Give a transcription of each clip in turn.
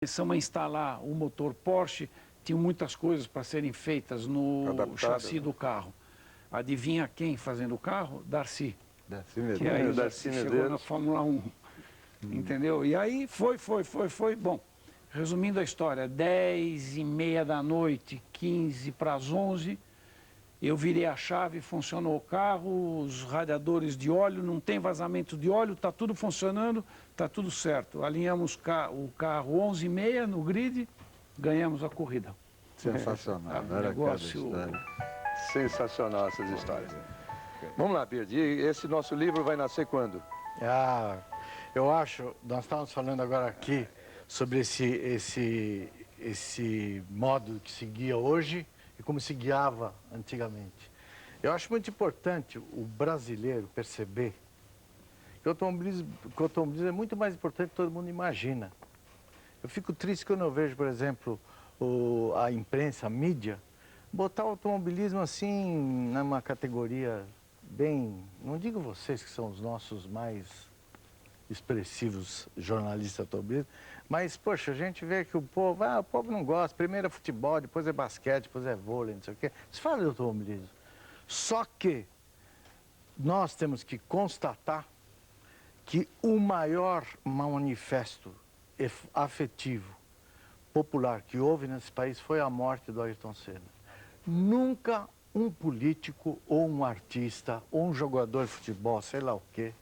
Começamos a instalar o motor Porsche, tinha muitas coisas para serem feitas no chassi do carro. Adivinha quem fazendo o carro? Darcy. Darcy Medeiros. Que aí o Darcy Darcy chegou Medeiros. na Fórmula 1. Entendeu? E aí foi. Bom, resumindo a história, 10h30 da noite, 15 para as 11, eu virei a chave, funcionou o carro, os radiadores de óleo, não tem vazamento de óleo, está tudo funcionando, está tudo certo. Alinhamos o carro 11h30 no grid, ganhamos a corrida. Sensacional. Um negócio... Sensacional essas histórias. Vamos lá, Bird. E esse nosso livro vai nascer quando? Eu acho, nós estávamos falando agora aqui sobre esse modo que se guia hoje e como se guiava antigamente. Eu acho muito importante o brasileiro perceber que o automobilismo é muito mais importante do que todo mundo imagina. Eu fico triste quando eu vejo, por exemplo, a imprensa, a mídia, botar o automobilismo assim numa categoria bem... Não digo vocês que são os nossos mais expressivos jornalistas automobilistas, mas, poxa, a gente vê que o povo não gosta. Primeiro é futebol, depois é basquete, depois é vôlei, não sei o quê. Se fala de automobilismo. Só que nós temos que constatar que o maior manifesto afetivo, popular que houve nesse país foi a morte do Ayrton Senna. Nunca um político ou um artista ou um jogador de futebol, sei lá o quê,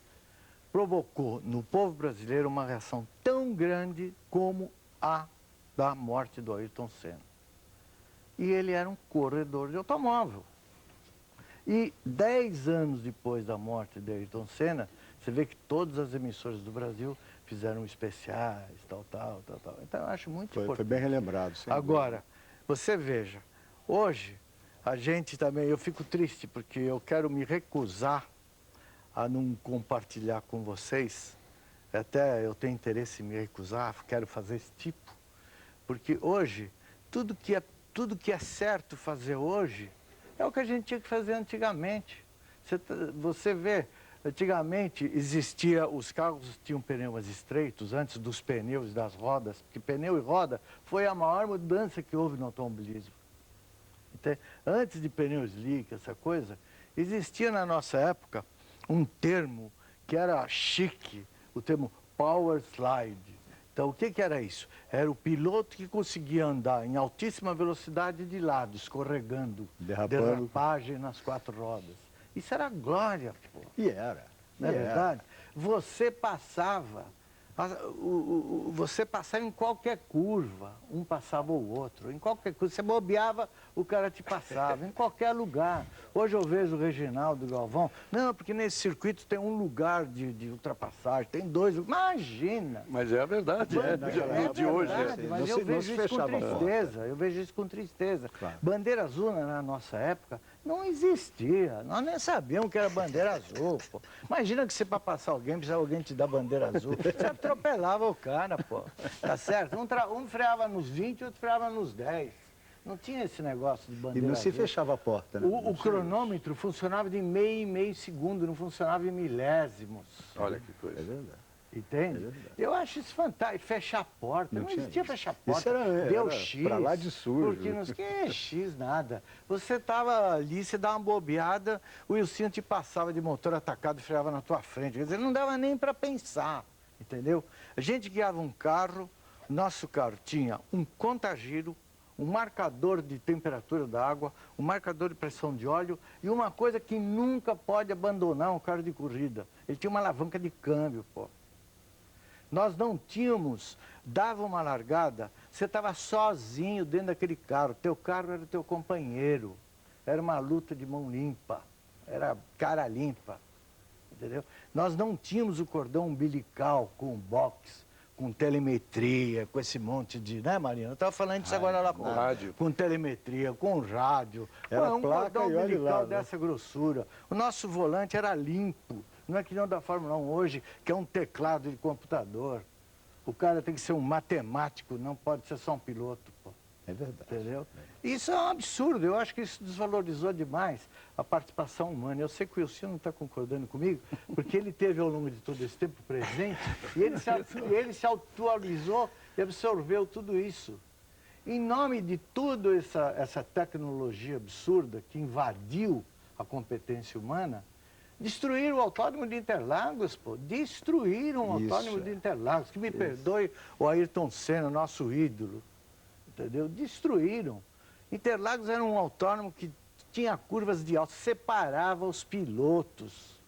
provocou no povo brasileiro uma reação tão grande como a da morte do Ayrton Senna. E ele era um corredor de automóvel. E 10 anos depois da morte de Ayrton Senna, você vê que todas as emissoras do Brasil fizeram especiais, tal. Então eu acho muito importante. Foi bem relembrado. Agora, você veja, hoje a gente também, eu fico triste porque eu quero me recusar a não compartilhar com vocês, até eu tenho interesse em me recusar, quero fazer esse tipo, porque hoje, tudo que é certo fazer hoje, é o que a gente tinha que fazer antigamente. Você vê, antigamente os carros tinham pneus estreitos, antes dos pneus e das rodas, porque pneu e roda foi a maior mudança que houve no automobilismo. Então, antes de pneu slick, essa coisa, existia na nossa época um termo que era chique, o termo power slide. Então, o que era isso? Era o piloto que conseguia andar em altíssima velocidade de lado, escorregando, derrapagem nas 4 rodas. Isso era glória, pô. E era. Não é verdade? Você passava em qualquer curva, um passava o outro. Em qualquer curva, você bobeava, o cara te passava, em qualquer lugar. Hoje eu vejo o Reginaldo Galvão, não, porque nesse circuito tem um lugar de ultrapassagem, tem 2, imagina! Mas é a verdade, de hoje. Mas eu vejo isso com tristeza, eu vejo isso com tristeza. Claro. Bandeira azul na nossa época não existia, nós nem sabíamos que era bandeira azul, pô. Imagina que você para passar alguém, precisava alguém te dar bandeira azul, você atropelava o cara, pô, tá certo? Um freava nos 20, outro freava nos 10. Não tinha esse negócio de bandeira E não se azul. fechava a porta, né? O cronômetro funcionava de meio em meio segundo, não funcionava em milésimos. Olha que coisa. É verdade. Entende? Eu acho isso fantástico. Fechar a porta. Não existia fechar a porta. Isso era Deu X. pra lá de sujo. Porque não que é X nada. Você estava ali, você dava uma bobeada, o Wilson te passava de motor atacado e freava na tua frente. Quer dizer, não dava nem para pensar. Entendeu? A gente guiava um carro, nosso carro tinha um contagiro, um marcador de temperatura da água, um marcador de pressão de óleo e uma coisa que nunca pode abandonar um carro de corrida. Ele tinha uma alavanca de câmbio, pô. Nós não tínhamos, dava uma largada, você estava sozinho dentro daquele carro, teu carro era teu companheiro, era uma luta de mão limpa, era cara limpa, entendeu? Nós não tínhamos o cordão umbilical com box, com telemetria, com esse monte de... Né, Marina? Eu estava falando disso agora lá fora. Rádio. Com telemetria, com rádio. Era um placa cordão e olha umbilical lá, né? dessa grossura. O nosso volante era limpo. Não é que não da Fórmula 1 hoje, que é um teclado de computador. O cara tem que ser um matemático, não pode ser só um piloto, pô. É verdade. Entendeu? Isso é um absurdo, eu acho que isso desvalorizou demais a participação humana. Eu sei que o Wilson não está concordando comigo, porque ele teve ao longo de todo esse tempo presente e ele se atualizou e absorveu tudo isso. Em nome de toda essa tecnologia absurda que invadiu a competência humana, destruíram o Autódromo de Interlagos, pô. Destruíram o Autódromo de Interlagos. Que me perdoe o Ayrton Senna, nosso ídolo. Entendeu? Destruíram. Interlagos era um autódromo que tinha curvas de alto, separava os pilotos.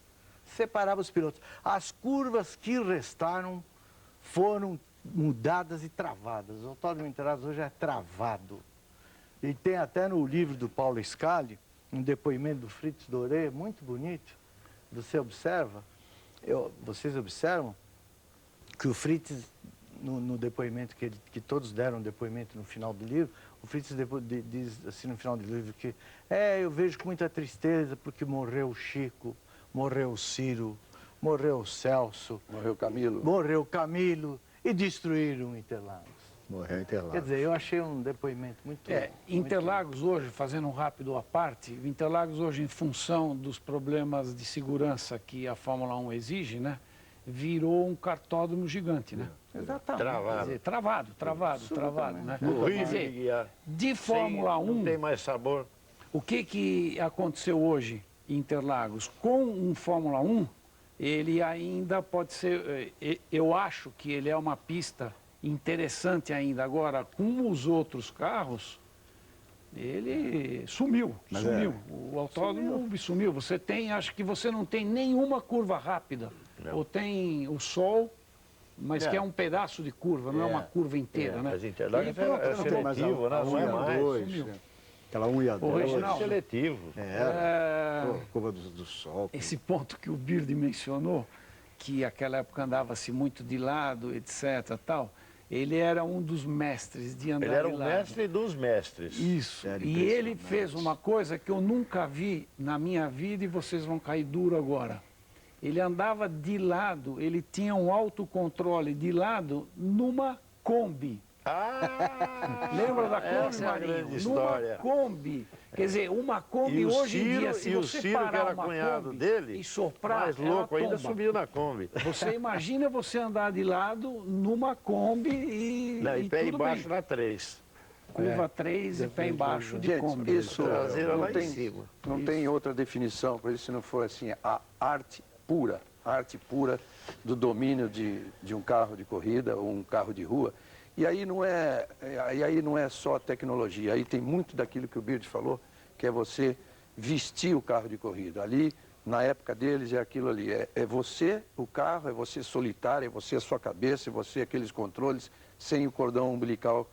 Separava os pilotos. As curvas que restaram foram mudadas e travadas. O Autódromo de Interlagos hoje é travado. E tem até no livro do Paulo Scali, um depoimento do Fritz Doré, muito bonito. Você observa, vocês observam que o Fritz, no depoimento que todos deram depoimento no final do livro, o Fritz diz assim no final do livro que eu vejo com muita tristeza porque morreu o Chico, morreu o Ciro, morreu o Celso, morreu o Camilo e destruíram Interlagos. Morreu Interlagos. Quer dizer, eu achei um depoimento muito... Interlagos hoje, fazendo um rápido à parte, Interlagos hoje, em função dos problemas de segurança que a Fórmula 1 exige, né, virou um kartódromo gigante, né? Exatamente. Travado, né? Horrível de guiar. De Fórmula 1, não tem mais sabor. o que aconteceu hoje em Interlagos? Com um Fórmula 1, ele ainda pode ser... Eu acho que ele é uma pista interessante ainda. Agora, com os outros carros, ele sumiu. O autódromo sumiu. Você tem, acho que você não tem nenhuma curva rápida. Não. Ou tem o sol, mas que é um pedaço de curva, não é uma curva inteira, né? Mas Interlagos E pronto, é acabou. seletivo, né? Não é mais. Aquela 1 e a 2. Reginaldo, Seletivo. Curva do sol. Esse ponto que o Bird mencionou, que aquela época andava-se muito de lado, etc. tal, ele era um dos mestres de andar de lado. Ele era o mestre dos mestres. Isso. E ele fez uma coisa que eu nunca vi na minha vida e vocês vão cair duro agora. Ele andava de lado, ele tinha um autocontrole de lado numa Kombi. Lembra da Kombi, Marinho? Numa Kombi. Quer dizer, uma Kombi hoje em dia, se você parar que era uma cunhado Kombi dele, e soprar, mais louco ela ainda, tomba. subiu na Kombi. Você imagina você andar de lado numa Kombi e pé tudo embaixo bem. na 3. Curva 3 e pé embaixo de Gente, Kombi. isso Traseira não lá em tem, cima. não tem outra definição para isso se não for assim, a arte pura do domínio de um carro de corrida ou um carro de rua. E aí não é só a tecnologia, aí tem muito daquilo que o Bird falou, que é você vestir o carro de corrida. Ali, na época deles, é aquilo ali, é você, o carro, é você solitário, é você a sua cabeça, é você aqueles controles sem o cordão umbilical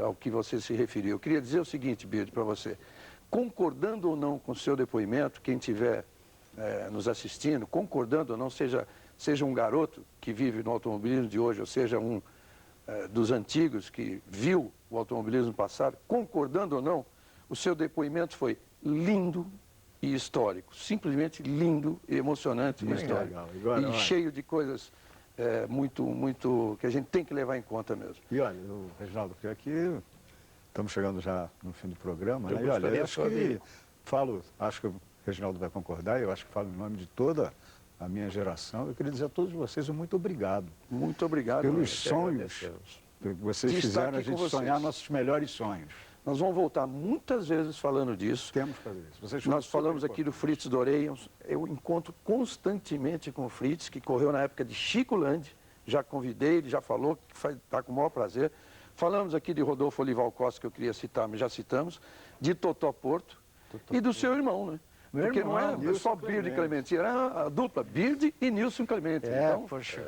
ao que você se referiu. Eu queria dizer o seguinte, Bird, para você, concordando ou não com o seu depoimento, quem estiver nos assistindo, concordando ou não, seja um garoto que vive no automobilismo de hoje, ou seja um dos antigos que viu o automobilismo passado, concordando ou não, o seu depoimento foi lindo e histórico, simplesmente lindo e emocionante e histórico. Legal. E cheio de coisas muito que a gente tem que levar em conta mesmo. E olha, Reginaldo, porque aqui estamos chegando já no fim do programa, né? E olha, eu acho que o Reginaldo vai concordar, eu acho que falo em nome de toda a minha geração. Eu queria dizer a todos vocês muito obrigado. Muito obrigado. Pelos sonhos que vocês fizeram a gente sonhar nossos melhores sonhos. Nós vamos voltar muitas vezes falando disso. Temos que fazer isso. Nós falamos aqui do Fritz Doré. Eu encontro constantemente com o Fritz, que correu na época de Chico Landi. Já convidei, ele já falou, que está com o maior prazer. Falamos aqui de Rodolfo Olival Costa, que eu queria citar, mas já citamos. De Totó Porto e do seu irmão, né? Porque não é só Bird e Clemente, era a dupla Bird e Nilson Clemente. Então, poxa.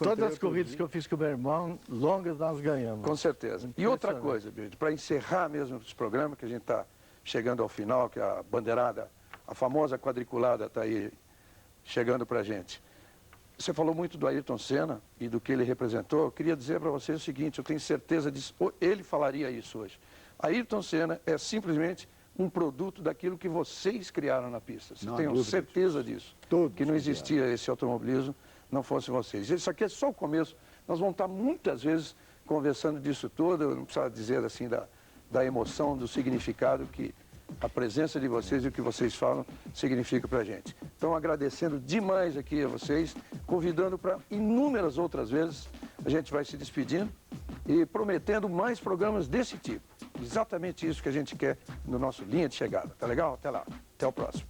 Todas as corridas que eu fiz com o meu irmão, longas nós ganhamos. Com certeza. E outra coisa, Bird, para encerrar mesmo esse programa, que a gente está chegando ao final, que a bandeirada, a famosa quadriculada está aí chegando para a gente. Você falou muito do Ayrton Senna e do que ele representou. Eu queria dizer para vocês o seguinte, eu tenho certeza disso, ele falaria isso hoje. Ayrton Senna é simplesmente um produto daquilo que vocês criaram na pista. Vocês tenham certeza disso. Que não existia esse automobilismo, não fossem vocês. Isso aqui é só o começo. Nós vamos estar muitas vezes conversando disso tudo. Eu não precisava dizer assim da emoção, do significado que a presença de vocês e o que vocês falam significa para a gente. Então, agradecendo demais aqui a vocês, convidando para inúmeras outras vezes a gente vai se despedindo e prometendo mais programas desse tipo. Exatamente isso que a gente quer no nosso Linha de Chegada. Tá legal? Até lá. Até o próximo.